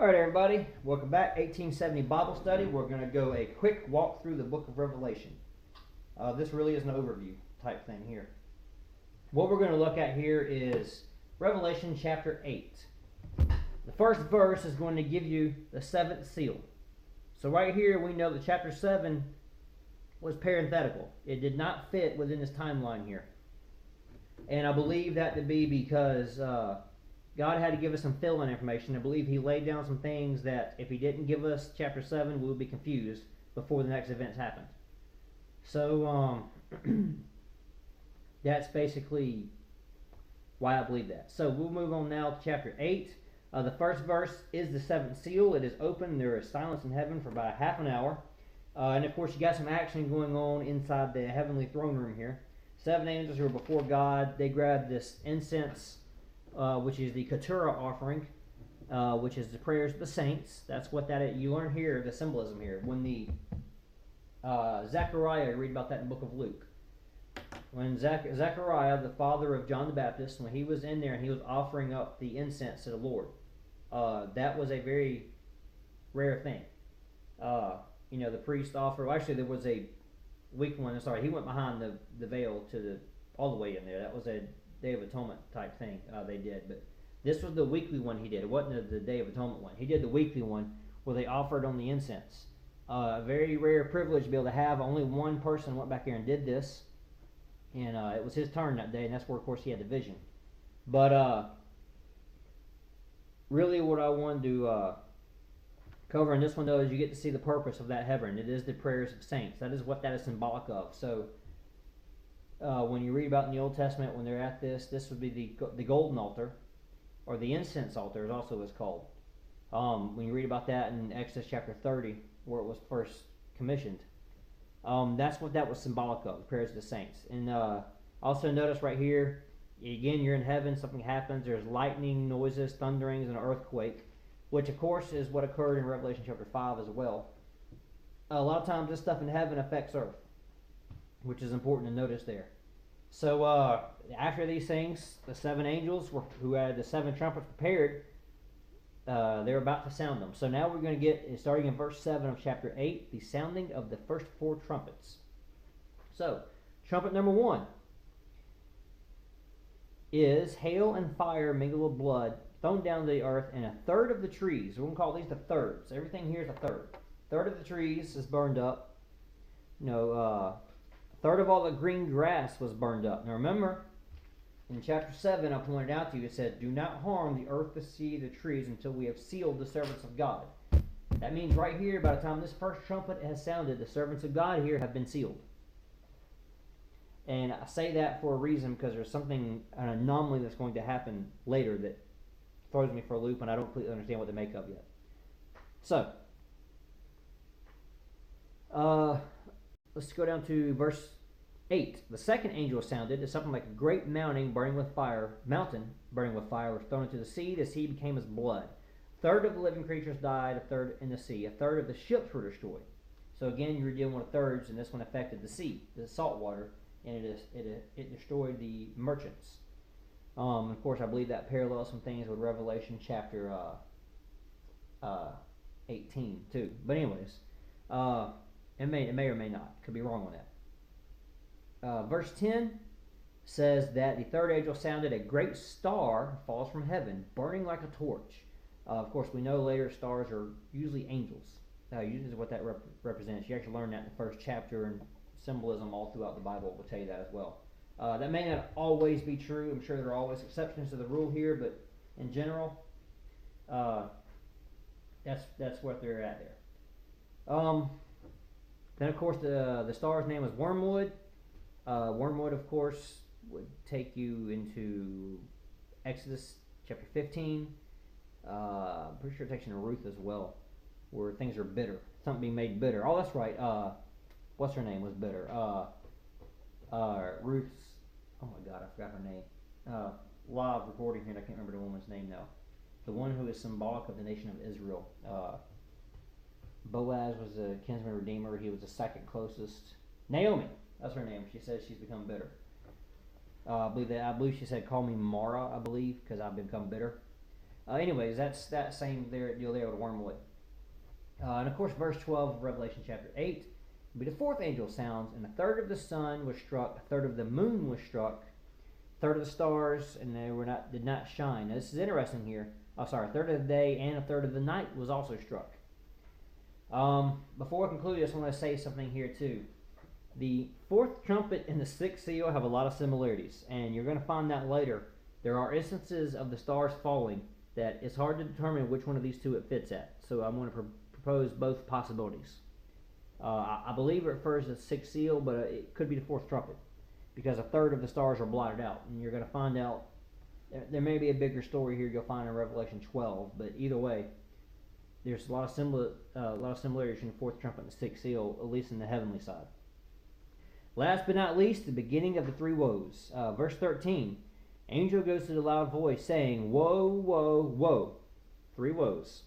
All right, everybody, welcome back. 1870 Bible Study. We're going to go a quick walk through the book of Revelation. This really is an overview type thing here. What we're going to look at here is Revelation chapter 8. The first verse is going to give you the seventh seal. So right here we know that chapter 7 was parenthetical. It did not fit within this timeline here. And I believe that to be because God had to give us some fill-in information. I believe he laid down some things that if he didn't give us chapter 7, we would be confused before the next events happened. So that's basically why I believe that. So we'll move on now to chapter 8. The first verse is the seventh seal. It is open. There is silence in heaven for about half an hour. And of course you got some action going on inside the heavenly throne room here. 7 angels who are before God. They grab this incense, which is the Keturah offering, which is the prayers of the saints. That's what that is. You learn here the symbolism here. When the Zechariah, you read about that in the book of Luke. When Zechariah, the father of John the Baptist, when he was in there and he was offering up the incense to the Lord, that was a very rare thing. The priest offered. Well, actually, there was a weak one. Sorry, he went behind the veil to all the way in there. That was a Day of Atonement type thing they did, but this was the weekly one he did. It wasn't the Day of Atonement one. He did the weekly one where they offered on the incense. A very rare privilege to be able to have. Only one person went back there and did this, and it was his turn that day, and that's where, of course, he had the vision. But really what I wanted to cover in this one, though, is you get to see the purpose of that heaven. It is the prayers of saints. That is what that is symbolic of. So when you read about in the Old Testament, when they're at this would be the golden altar, or the incense altar, is also what's called. When you read about that in Exodus chapter 30, where it was first commissioned, that's what that was symbolic of, the prayers of the saints. And also notice right here, again, you're in heaven, something happens, there's lightning, noises, thunderings, and an earthquake, which of course is what occurred in Revelation chapter 5 as well. A lot of times this stuff in heaven affects earth, which is important to notice there. So after these things, the 7 angels who had the 7 trumpets prepared, they're about to sound them. So now we're going to get, starting in verse 7 of chapter 8, the sounding of the first 4 trumpets. So, trumpet number 1 is hail and fire mingled with blood thrown down to the earth, and a third of the trees. We're going to call these the thirds. Everything here is a third. Third of the trees is burned up. A third of all the green grass was burned up. Now remember, in chapter 7, I pointed out to you, it said, do not harm the earth, the sea, the trees, until we have sealed the servants of God. That means right here, by the time this first trumpet has sounded, the servants of God here have been sealed. And I say that for a reason, because there's an anomaly that's going to happen later that throws me for a loop, and I don't completely understand what to make of yet. So, let's go down to verse 8. The second angel sounded, and something like a great mountain burning with fire was thrown into the sea. The sea became as blood. A third of the living creatures died, a third in the sea. A third of the ships were destroyed. So again, you were dealing with thirds, and this one affected the sea, the salt water, and it destroyed the merchants. Of course, I believe that parallels some things with Revelation chapter 18 too. But anyways, it may or may not. Could be wrong on that. Verse 10 says that the third angel sounded, a great star falls from heaven, burning like a torch. Of course, we know later stars are usually angels. Usually is what that represents. You actually learn that in the first chapter, and symbolism all throughout the Bible will tell you that as well. That may not always be true. I'm sure there are always exceptions to the rule here, but in general, that's what they're at there. Then, of course, the star's name is Wormwood. Wormwood, of course, would take you into Exodus chapter 15. I'm pretty sure it takes you to Ruth as well, where things are bitter. Something being made bitter. Oh, that's right. What's her name was bitter? Ruth's, oh my God, I forgot her name. Live recording here, and I can't remember the woman's name now. The one who is symbolic of the nation of Israel. Boaz was a kinsman redeemer. He was the second closest. Naomi, that's her name. She says she's become bitter. I believe she said, "Call me Mara," I believe, because I've become bitter. Anyways, that's that same deal there with wormwood. And of course, verse 12 of Revelation chapter 8 will be the fourth angel sounds, and a third of the sun was struck, a third of the moon was struck, a third of the stars, and they did not shine. Now, this is interesting here. A third of the day and a third of the night was also struck. Before I conclude, I just want to say something here too. The fourth trumpet and the sixth seal have a lot of similarities, and you're going to find that later. There are instances of the stars falling that it's hard to determine which one of these two it fits at. So I'm going to propose both possibilities. I believe it refers to the sixth seal, but it could be the fourth trumpet, because a third of the stars are blotted out, and you're going to find out. There may be a bigger story here you'll find in Revelation 12, but either way, there's a lot of similarities between the fourth trumpet and the sixth seal, at least in the heavenly side. Last but not least, the beginning of the three woes. Verse 13, angel goes to the loud voice, saying, "Woe, woe, woe," three woes,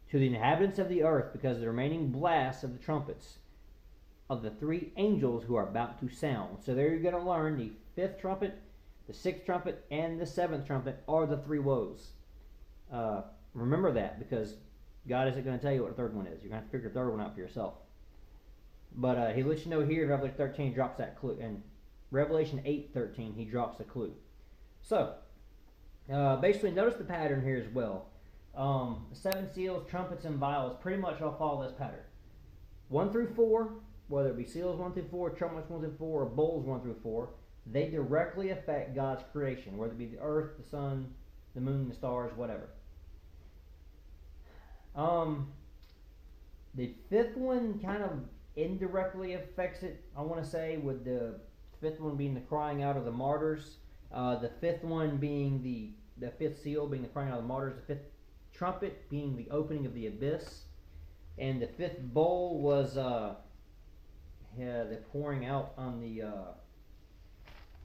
"to the inhabitants of the earth, because of the remaining blasts of the trumpets of the three angels who are about to sound." So there you're going to learn the fifth trumpet, the sixth trumpet, and the seventh trumpet are the three woes. Remember that, because God isn't going to tell you what the third one is. You're going to have to figure the third one out for yourself. But he lets you know here in Revelation 13, he drops that clue. And Revelation 8:13, he drops the clue. So, basically, notice the pattern here as well. The seven seals, trumpets, and vials pretty much all follow this pattern. 1 through 4, whether it be seals 1 through 4, trumpets 1 through 4, or bowls 1 through 4, they directly affect God's creation, whether it be the earth, the sun, the moon, the stars, whatever. The fifth one kind of indirectly affects it, I want to say, with the fifth one being the crying out of the martyrs, the fifth one being the fifth seal being the crying out of the martyrs, the fifth trumpet being the opening of the abyss, and the fifth bowl was the pouring out on the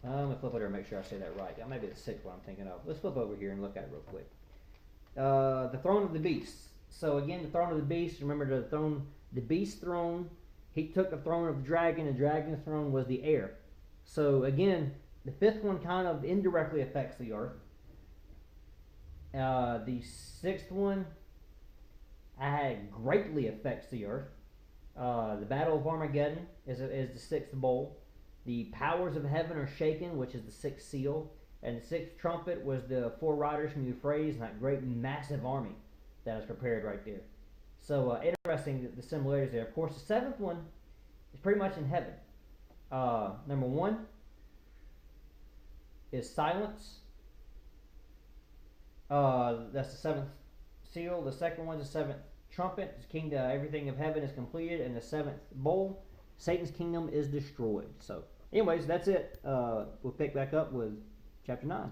let me flip over and make sure I say that right. Maybe the sixth one I'm thinking of. Let's flip over here and look at it real quick. The throne of the beast. So again, the throne of the beast, remember the beast's throne, he took the throne of the dragon's throne was the air. So again, the fifth one kind of indirectly affects the earth. The sixth one greatly affects the earth. The battle of Armageddon is the sixth bowl. The powers of heaven are shaken, which is the sixth seal. And the sixth trumpet was the four riders from Euphrates and that great massive army that was prepared right there. So interesting the similarities there. Of course, the seventh one is pretty much in heaven. Number 1 is silence. That's the seventh seal. The second one is the seventh trumpet. His kingdom, everything of heaven is completed. And the seventh bowl, Satan's kingdom is destroyed. So anyways, that's it. We'll pick back up with chapter 9.